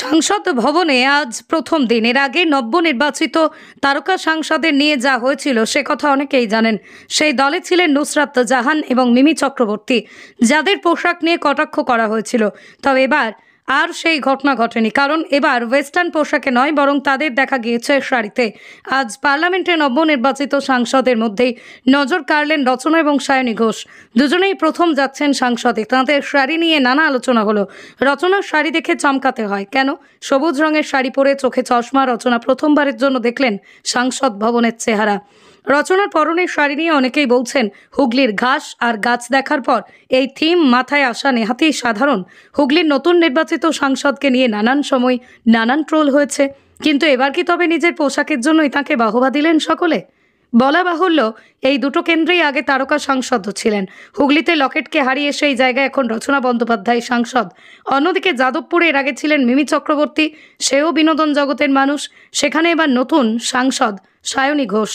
সংসদ ভবনে আজ প্রথম দিন। এর আগে নবনির্বাচিত তারকা সাংসদের নিয়ে যা হয়েছিল সে কথা অনেকেই জানেন। সেই দলে ছিলেন নুসরাত জাহান এবং মিমি চক্রবর্তী, যাদের পোশাক নিয়ে কটাক্ষ করা হয়েছিল। তবে এবার আর সেই ঘটনা ঘটেনি, কারণ এবার ওয়েস্টার্ন পোশাকে নয়, বরং তাদের দেখা গিয়েছে শাড়িতে। আজ পার্লামেন্টে নবনির্বাচিত সাংসদের মধ্যেই নজর কাড়লেন রচনা এবং সায়নী ঘোষ। দুজনেই প্রথম যাচ্ছেন সংসদে। তাঁদের শাড়ি নিয়ে নানা আলোচনা হলো। রচনার শাড়ি দেখে চমকাতে হয় কেন? সবুজ রঙের শাড়ি পরে চোখে চশমা রচনা প্রথমবারের জন্য দেখলেন সংসদ ভবনের চেহারা। রচনার পরনের শাড়ি নিয়ে অনেকেই বলছেন হুগলির ঘাস আর গাছ দেখার পর এই থিম মাথায় আসা নেহাতই সাধারণ। হুগলির নতুন নির্বাচিত সাংসদকে নিয়ে নানান সময় নানান ট্রোল হয়েছে, কিন্তু এবার কি তবে নিজের পোশাকের জন্যই তাকে বাহবা দিলেন সকলে? বলা বাহুল্য, এই দুটো কেন্দ্রেই আগে তারকা সাংসদ ছিলেন। হুগলিতে লকেটকে হারিয়ে সেই জায়গায় এখন রচনা বন্দ্যোপাধ্যায় সাংসদ। অন্যদিকে যাদবপুরে এর আগে ছিলেন মিমি চক্রবর্তী, সেও বিনোদন জগতের মানুষ। সেখানে এবার নতুন সাংসদ সায়নী ঘোষ।